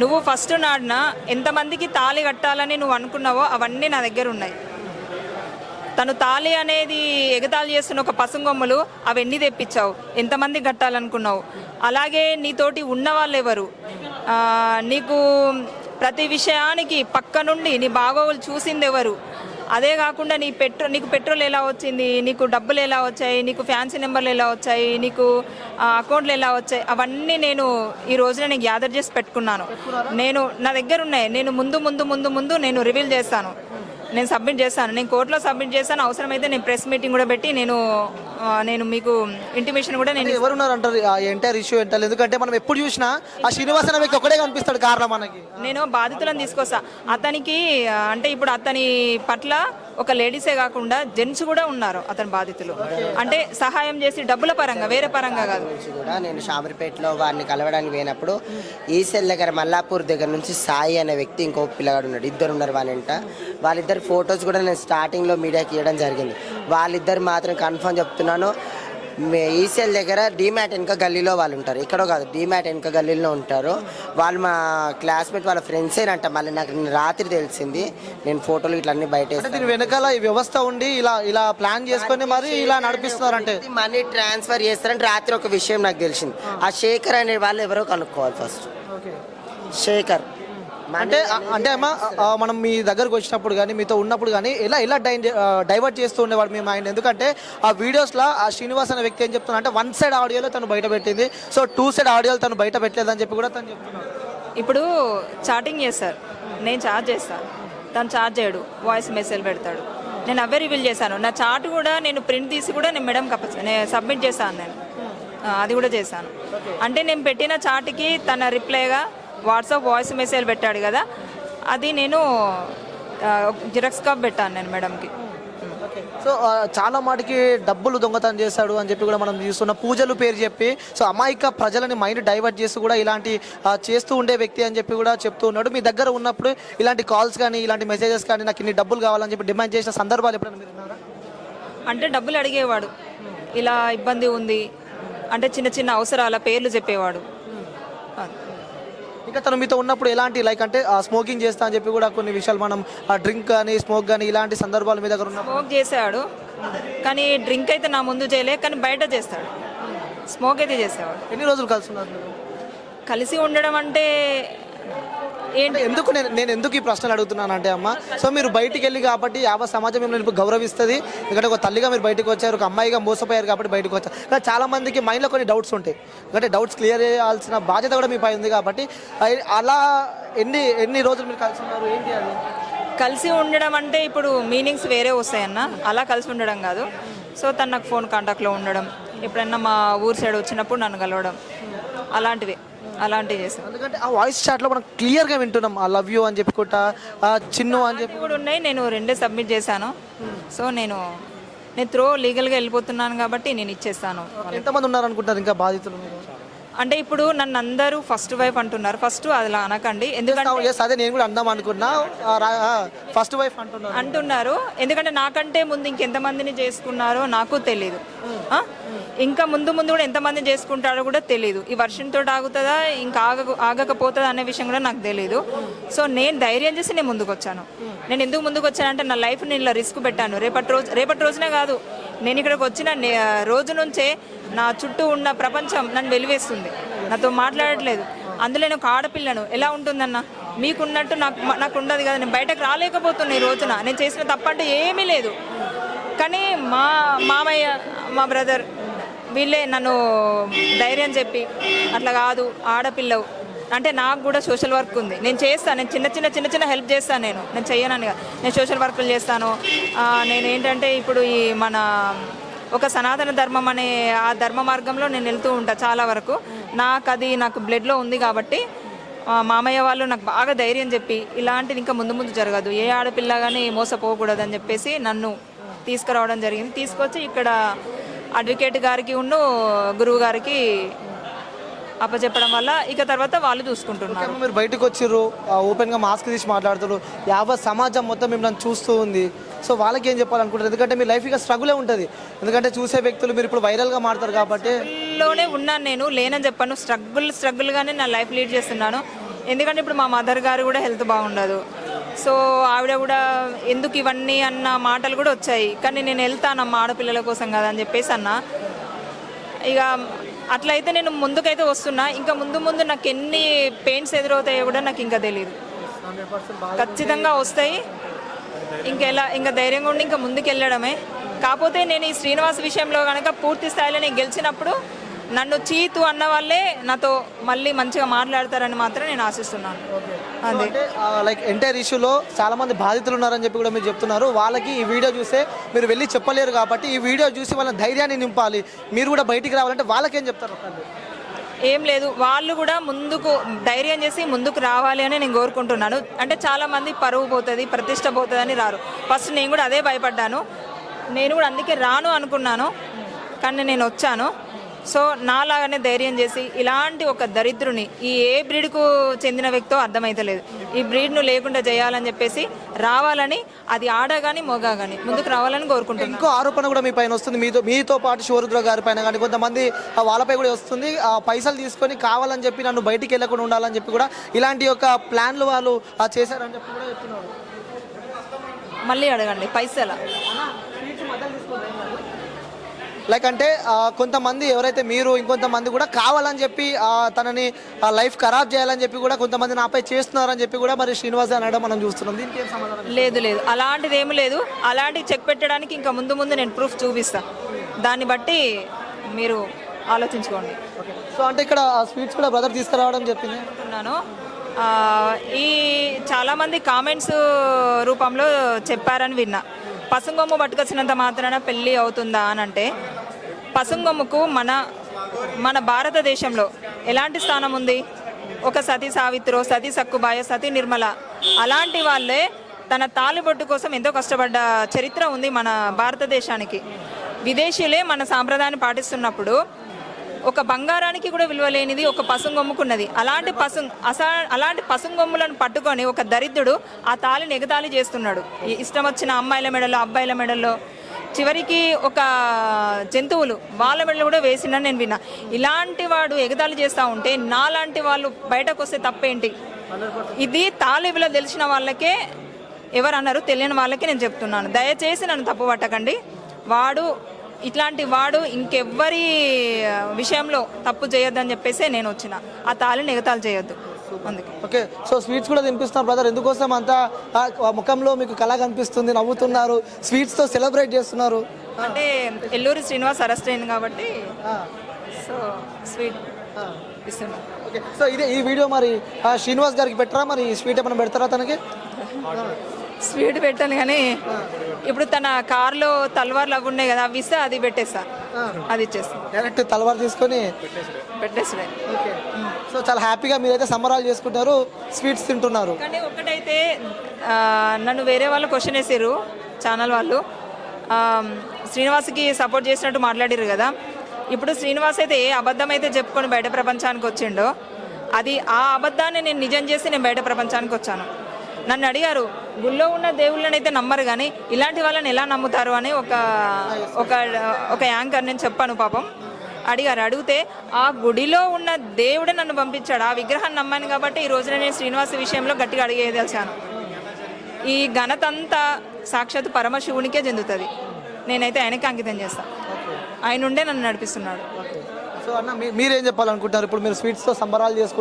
నువ్వు ఫస్ట్ నాడిన ఎంతమందికి తాళి కట్టాలని నువ్వు అనుకున్నావో అవన్నీ నా దగ్గర ఉన్నాయి. తను తాళి అనేది ఎగతాళి చేస్తున్న ఒక పసుంగొమ్మలు అవన్నీ తెప్పించావు, ఎంతమంది కట్టాలనుకున్నావు. అలాగే నీతోటి ఉన్న వాళ్ళు ఎవరు, నీకు ప్రతి విషయానికి పక్క నుండి నీ బాగోగులు చూసింది ఎవరు. అదే కాకుండా నీకు పెట్రోల్ ఎలా వచ్చింది, నీకు డబ్బులు ఎలా వచ్చాయి, నీకు ఫ్యాన్సీ నెంబర్లు ఎలా వచ్చాయి, నీకు అకౌంట్లు ఎలా వచ్చాయి, అవన్నీ నేను ఈ రోజున నేను గ్యాదర్ చేసి పెట్టుకున్నాను. నా దగ్గర ఉన్నాయి. నేను ముందు నేను రివీల్ చేస్తాను, నేను సబ్మిట్ చేస్తాను. నేను కోర్టులో సబ్మిట్ చేస్తాను. అవసరమైతే నేను ప్రెస్ మీటింగ్ కూడా పెట్టి నేను మీకు ఇంటిమేషన్ కూడా నేను ఎవరున్నారు అంటారు ఎంటైర్ ఇష్యూ ఏంటారు. ఎందుకంటే మనం ఎప్పుడు చూసినా ఆ శ్రీనివాసన్ వ్యక్తి ఒకటే కనిపిస్తాడు కారణం మనకి. నేను బాధితులను తీసుకొస్తా. అతనికి అంటే ఇప్పుడు అతని పట్ల ఒక లేడీసే కాకుండా జెంట్స్ కూడా ఉన్నారు అతని బాధితులు. అంటే సహాయం చేసి డబ్బుల పరంగా, వేరే పరంగా కాదు. కూడా నేను షామర్పేటలో వారిని కలవడానికి పోయినప్పుడు ఈసెల్ దగ్గర మల్లాపూర్ దగ్గర నుంచి సాయి అనే వ్యక్తి ఇంకో పిల్లగాడు ఉన్నాడు, ఇద్దరు ఉన్నారు వాళ్ళంట. వాళ్ళిద్దరు ఫొటోస్ కూడా నేను స్టార్టింగ్లో మీడియాకి ఇవ్వడం జరిగింది. వాళ్ళిద్దరు మాత్రం కన్ఫర్మ్ చెప్తున్నాను, ఈసెల్ దగ్గర డీమ్యాట్ వెనక గల్లీలో వాళ్ళు ఉంటారు, ఎక్కడో కాదు డీమ్యాట్ వెనక గల్లీలో ఉంటారు. వాళ్ళు మా క్లాస్మేట్ వాళ్ళ ఫ్రెండ్సేనంట. మళ్ళీ నాకు రాత్రి తెలిసింది. నేను ఫోటోలు ఇట్లా అన్ని బయట వెనకాల ఈ వ్యవస్థ ఉండి ఇలా ప్లాన్ చేసుకొని మరి ఇలా నడిపిస్తున్నారంటే మనీ ట్రాన్స్ఫర్ చేస్తారంటే రాత్రి ఒక విషయం నాకు తెలిసింది. ఆ శేఖర్ అనే వాళ్ళు ఎవరో కనుక్కోవాలి ఫస్ట్. శేఖర్ అంటే అమ్మా మనం మీ దగ్గరకు వచ్చినప్పుడు కానీ మీతో ఉన్నప్పుడు కానీ ఎలా డైవర్ట్ చేస్తూ ఉండేవాడు మీ మైండ్. ఎందుకంటే ఆ వీడియోస్లో ఆ శ్రీనివాస్ అనే వ్యక్తి ఏం చెప్తున్నా అంటే 1 సైడ్ ఆడియోలో తను బయట పెట్టింది, సో 2 సైడ్ ఆడియోలు తను బయట పెట్టలేదని చెప్పి కూడా తను చెప్తున్నాడు. ఇప్పుడు చాటింగ్ చేస్తారు, నేను చార్జ్ చేస్తాను, తను చార్జ్ చేయడు, వాయిస్ మెసేజ్ పెడతాడు. నేను అవే రివీల్ చేశాను. నా చాట్ కూడా నేను ప్రింట్ తీసి కూడా నేను మేడం నేను సబ్మిట్ చేశాను. నేను అది కూడా చేశాను. అంటే నేను పెట్టిన చాట్కి తన రిప్లైగా వాట్సాప్ వాయిస్ మెసేజ్ పెట్టాడు కదా, అది నేను జిరాక్స్ కాపీ పెట్టాను నేను మేడంకి. సో చాలా మాటికి డబ్బులు దొంగతనం చేశాడు అని చెప్పి కూడా మనం చూస్తున్న పూజలు పేరు చెప్పి సో అమాయక ప్రజలని మైండ్ డైవర్ట్ చేస్తూ కూడా ఇలాంటి చేస్తూ ఉండే వ్యక్తి అని చెప్పి కూడా చెప్తూ ఉన్నాడు. మీ దగ్గర ఉన్నప్పుడు ఇలాంటి కాల్స్ కానీ ఇలాంటి మెసేజెస్ కానీ నాకు ఇన్ని డబ్బులు కావాలని చెప్పి డిమాండ్ చేసిన సందర్భాలు ఎప్పుడైనా మీరు ఉన్నారా? అంటే డబ్బులు అడిగేవాడు, ఇలా ఇబ్బంది ఉంది అంటే చిన్న చిన్న అవసరాల పేర్లు చెప్పేవాడు. ఇంకా తను మీతో ఉన్నప్పుడు ఎలాంటి లైక్ అంటే స్మోకింగ్ చేస్తా అని చెప్పి కూడా కొన్ని విషయాలు మనం డ్రింక్ కానీ స్మోక్ కానీ ఇలాంటి సందర్భాలు మీ దగ్గర ఉన్న స్మోక్ చేసాడు, కానీ డ్రింక్ అయితే నా ముందు చేయలే, కానీ బయట చేస్తాడు. స్మోక్ అయితే చేసేవాడు. ఎన్ని రోజులు కలిసి ఉన్నారు మీరు? కలిసి ఉండడం అంటే ఏంటి, నేను ఎందుకు ఈ ప్రశ్నలు అడుగుతున్నాను అంటే అమ్మ, సో మీరు బయటికి వెళ్ళి కాబట్టి యావత్ సమాజం మిమ్మల్ని ఇప్పుడు గౌరవిస్తుంది. ఎందుకంటే ఒక తల్లిగా మీరు బయటకు వచ్చారు, ఒక అమ్మాయిగా మోసపోయారు కాబట్టి బయటకు వచ్చారు. కానీ చాలా మందికి మైండ్లో కొన్ని డౌట్స్ ఉంటాయి. ఎందుకంటే డౌట్స్ క్లియర్ చేయాల్సిన బాధ్యత కూడా మీ పై ఉంది కాబట్టి అలా ఎన్ని రోజులు మీరు కలిసి ఉన్నారు, ఏంటి అది? కలిసి ఉండడం అంటే ఇప్పుడు మీనింగ్స్ వేరే వస్తాయన్న, అలా కలిసి ఉండడం కాదు. సో తను నాకు ఫోన్ కాంటాక్ట్లో ఉండడం, ఎప్పుడైనా మా ఊరు సైడ్ వచ్చినప్పుడు నన్ను కలవడం, అలాంటివి చేస్తాను. ఎందుకంటే ఆ వాయిస్ చాట్లో మనం క్లియర్గా వింటున్నాం, ఐ లవ్ యూ అని చెప్పుకుంటా, చిన్ను అని చెప్పి కూడా ఉన్నాయి. నేను 2 సబ్మిట్ చేశాను. సో నేను లీగల్గా వెళ్ళిపోతున్నాను కాబట్టి నేను ఇచ్చేస్తాను. ఎంతమంది ఉన్నారనుకుంటారు ఇంకా బాధితులు? అంటే ఇప్పుడు నన్ను అందరూ ఫస్ట్ వైఫ్ అంటున్నారు. ఫస్ట్ అలా అనకండి, ఎందుకంటే అదే నేను కూడా అందాం అనుకున్నా, ఫస్ట్ వైఫ్ అంటున్నారు. ఎందుకంటే నాకంటే ముందు ఇంకెంతమందిని చేసుకున్నారో నాకు తెలీదు. ఇంకా ముందు కూడా ఎంతమంది చేసుకుంటారో కూడా తెలీదు. ఈ వర్షంతో ఆగుతుందా ఇంకా ఆగకపోతుందా అనే విషయం కూడా నాకు తెలీదు. సో నేను ధైర్యం చేసి నేను ముందుకు వచ్చాను. నేను ఎందుకు ముందుకు వచ్చానంటే నా లైఫ్ నేను ఇలా రిస్క్ పెట్టాను. రేపటి రోజునే కాదు, నేను ఇక్కడికి వచ్చిన రోజు నుంచే నా చుట్టూ ఉన్న ప్రపంచం నన్ను వెలివేస్తుంది, నాతో మాట్లాడట్లేదు. అందులో నేను ఒక ఆడపిల్లను, ఎలా ఉంటుందన్న మీకున్నట్టు నాకు ఉండదు కదా. నేను బయటకు రాలేకపోతున్నా ఈ రోజున. నేను చేసిన తప్పంటే ఏమీ లేదు, కానీ మా మామయ్య, మా బ్రదర్ వీళ్ళే నన్ను ధైర్యం చెప్పి అట్లా కాదు ఆడపిల్లవు అంటే, నాకు కూడా సోషల్ వర్క్ ఉంది, నేను చేస్తాను. నేను చిన్న చిన్న హెల్ప్ చేస్తాను. నేను చెయ్యనని కాదు, నేను సోషల్ వర్కులు చేస్తాను. నేను ఏంటంటే ఇప్పుడు ఈ మన ఒక సనాతన ధర్మం అనే ఆ ధర్మ మార్గంలో నేను వెళ్తూ ఉంటాను చాలా వరకు. నాకు బ్లడ్లో ఉంది కాబట్టి మామయ్య వాళ్ళు నాకు బాగా ధైర్యం చెప్పి ఇలాంటిది ఇంకా ముందు జరగదు, ఏ ఆడపిల్ల కానీ మోసపోకూడదు అని చెప్పేసి నన్ను తీసుకురావడం జరిగింది. తీసుకొచ్చి ఇక్కడ అడ్వకేట్ గారికి గురువు గారికి అప్పచెప్పడం వల్ల ఇక తర్వాత వాళ్ళు చూసుకుంటున్నారు. మీరు బయటకు వచ్చిర్రు, ఓపెన్గా మాస్క్ తీసి మాట్లాడుతారు, యావత్ సమాజం మొత్తం మిమ్మల్ని చూస్తూ ఉంది. సో వాళ్ళకి ఏం చెప్పాలనుకుంటారు? ఎందుకంటే మీ లైఫ్ ఇక స్ట్రగులే ఉంటుంది. ఎందుకంటే చూసే వ్యక్తులు మీరు ఇప్పుడు వైరల్గా మారుతారు కాబట్టి. లోనే ఉన్నాను, నేను లేనని చెప్పాను. స్ట్రగుల్గానే నా లైఫ్ లీడ్ చేస్తున్నాను. ఎందుకంటే ఇప్పుడు మా మదర్ గారు కూడా హెల్త్ బాగుండదు. సో ఆవిడ కూడా ఎందుకు ఇవన్నీ అన్న మాటలు కూడా వచ్చాయి. కానీ నేను వెళ్తానమ్మా ఆడపిల్లల కోసం కదా అని చెప్పేసి అన్నా. ఇక అట్లయితే నేను ముందుకైతే వస్తున్నా. ఇంకా ముందు ముందు నాకు ఎన్ని పెయిన్స్ ఎదురవుతాయో కూడా నాకు ఇంకా తెలియదు. ఖచ్చితంగా వస్తాయి. ఇంకా ధైర్యంగా ఉండి ఇంకా ముందుకు వెళ్ళడమే. కాకపోతే నేను ఈ శ్రీనివాస్ విషయంలో కనుక పూర్తి స్థాయిలో నేను గెలిచినప్పుడు నన్ను చీతు అన్న వాళ్ళే నాతో మళ్ళీ మంచిగా మాట్లాడతారని మాత్రం నేను ఆశిస్తున్నాను. అదే లైక్ ఎంటైర్ ఇష్యూలో చాలా మంది బాధితులు ఉన్నారని చెప్పి కూడా మీరు చెప్తున్నారు. వాళ్ళకి ఈ వీడియో చూస్తే మీరు వెళ్ళి చెప్పలేరు కాబట్టి ఈ వీడియో చూసి వాళ్ళ ధైర్యాన్ని నింపాలి. మీరు కూడా బయటికి రావాలంటే వాళ్ళకేం చెప్తారు? ఏం లేదు, వాళ్ళు కూడా ముందుకు ధైర్యం చేసి ముందుకు రావాలి అని నేను కోరుకుంటున్నాను. అంటే చాలామంది పరువు పోతుంది, ప్రతిష్ట పోతుంది అని రారు. ఫస్ట్ నేను కూడా అదే భయపడ్డాను. నేను కూడా అందుకే రాను అనుకున్నాను, కానీ నేను వచ్చాను. సో నాలాగానే ధైర్యం చేసి ఇలాంటి ఒక దరిద్రుని ఈ ఏ బ్రీడ్కు చెందిన వ్యక్తో అర్థమైతలేదు, ఈ బ్రీడ్ను లేకుండా చేయాలని చెప్పేసి రావాలని, అది ఆడ కానీ మొగ కానీ ముందుకు రావాలని కోరుకుంటున్నాను. ఇంకో ఆరోపణ కూడా మీ పైన వస్తుంది, మీతో పాటు శివరుద్ర గారి పైన కానీ కొంతమంది వాళ్ళపై కూడా వస్తుంది. ఆ పైసలు తీసుకొని కావాలని చెప్పి నన్ను బయటికి వెళ్ళకుండా ఉండాలని చెప్పి కూడా ఇలాంటి యొక్క ప్లాన్లు వాళ్ళు చేశారని చెప్పి కూడా చెప్తున్నారు. మళ్ళీ అడగండి, పైసలా? లైక్ అంటే కొంతమంది ఎవరైతే మీరు ఇంకొంతమంది కూడా కావాలని చెప్పి తనని లైఫ్ ఖరాబ్ చేయాలని చెప్పి కూడా కొంతమంది నాపై చేస్తున్నారని చెప్పి కూడా మరి శ్రీనివాస్ అనడం మనం చూస్తున్నాం. దీనికి ఏం సమాధానం? లేదు, అలాంటిది ఏమి లేదు. అలాంటివి చెక్ పెట్టడానికి ఇంకా ముందు నేను ప్రూఫ్ చూపిస్తాను. దాన్ని బట్టి మీరు ఆలోచించుకోండి. సో అంటే ఇక్కడ స్వీట్స్ కూడా బ్రదర్ తీసుకురావడం చెప్పింది అనుకుంటున్నాను. ఈ చాలామంది కామెంట్స్ రూపంలో చెప్పారని విన్నా. పసుంగొమ్ము పట్టుకొచ్చినంత మాత్రాన పెళ్ళి అవుతుందా అని అంటే, పసుంగొమ్ముకు మన భారతదేశంలో ఎలాంటి స్థానం ఉంది? ఒక సతీ సావిత్రో, సతీ సక్కుబాయ, సతీ నిర్మల అలాంటి వాళ్ళే తన తాలిబొట్టు కోసం ఎంతో కష్టపడ్డ చరిత్ర ఉంది మన భారతదేశానికి. విదేశీయులే మన సాంప్రదాయాన్ని పాటిస్తున్నప్పుడు ఒక బంగారానికి కూడా విలువ లేనిది ఒక పసుంగొమ్ముకున్నది. అలాంటి పసుంగొమ్ములను పట్టుకొని ఒక దరిద్రుడు ఆ తాళిని ఎగతాళి చేస్తున్నాడు. ఇష్టం వచ్చిన అమ్మాయిల మెడలో, అబ్బాయిల మెడల్లో, చివరికి ఒక జంతువులు వాళ్ళ మెడలు కూడా వేసిందని నేను విన్నా. ఇలాంటి వాడు ఎగతాళి చేస్తూ ఉంటే నాలాంటి వాళ్ళు బయటకు వస్తే తప్పేంటి? ఇది తాళి విలువ తెలిసిన వాళ్ళకే, ఎవరు అన్నారు తెలియని వాళ్ళకే నేను చెప్తున్నాను. దయచేసి నన్ను తప్పు పట్టకండి. ఇట్లాంటి వాడు ఇంకెవ్వరి విషయంలో తప్పు చేయొద్దని చెప్పేసి నేను వచ్చిన. ఆ తాళిని ఎగతాళి చేయొద్దు అందుకే. ఓకే, సో స్వీట్స్ కూడా తినిపిస్తున్నారు బ్రదర్. ఎందుకోసం అంతా ముఖంలో మీకు కళ కనిపిస్తుంది, నవ్వుతున్నారు, స్వీట్స్తో సెలబ్రేట్ చేస్తున్నారు? అంటే ఎల్లూరి శ్రీనివాస్ అరెస్ట్ అయింది కాబట్టి సో స్వీట్ ఇస్తున్నాను. ఓకే, సో ఈ వీడియో మరి శ్రీనివాస్ గారికి పెట్టరా? మరి స్వీట్ ఏమైనా పెడతారా తనకి? స్వీట్ పెట్టాను, కానీ ఇప్పుడు తన కార్లో తల్వార్లు అవి ఉన్నాయి కదా, అవి ఇస్తే అది పెట్టేస్తా, అది ఇచ్చేస్తాను. డైరెక్ట్ తల్వార్ తీసుకొని పెట్టేస్తాను. ఓకే, సో చాలా హ్యాపీగా మీరైతే సంబరాలు చేసుకుంటారు, స్వీట్స్ తింటున్నారు. కానీ ఒకటైతే నన్ను వేరే వాళ్ళు క్వశ్చన్ వేసారు, ఛానల్ వాళ్ళు, శ్రీనివాస్కి సపోర్ట్ చేసినట్టు మాట్లాడారు కదా. ఇప్పుడు శ్రీనివాస్ అయితే ఏ అబద్ధం అయితే చెప్పుకొని బయట ప్రపంచానికి వచ్చిండో, ఆ అబద్ధాన్ని నేను నిజం చేసి నేను బయట ప్రపంచానికి వచ్చాను. నన్ను అడిగారు, గుళ్ళో ఉన్న దేవుళ్ళని అయితే నమ్మరు కానీ ఇలాంటి వాళ్ళని ఎలా నమ్ముతారు అని ఒక యాంకర్ నేను చెప్పాను. పాపం అడిగితే ఆ గుడిలో ఉన్న దేవుడే నన్ను పంపించాడు, ఆ విగ్రహాన్ని నమ్మాను కాబట్టి ఈ రోజున నేను శ్రీనివాస్ విషయంలో గట్టిగా అడిగేదలిచాను. ఈ ఘనత అంతా సాక్షాత్ పరమశివునికే చెందుతుంది. నేనైతే ఆయనకి అంకితం చేస్తాను. ఆయన ఉండే నన్ను నడిపిస్తున్నాడు. సో అన్న మీరేం చెప్పాలనుకుంటున్నారు? ఇప్పుడు మీరు స్వీట్స్తో సంబరాలు చేసుకుంటారు.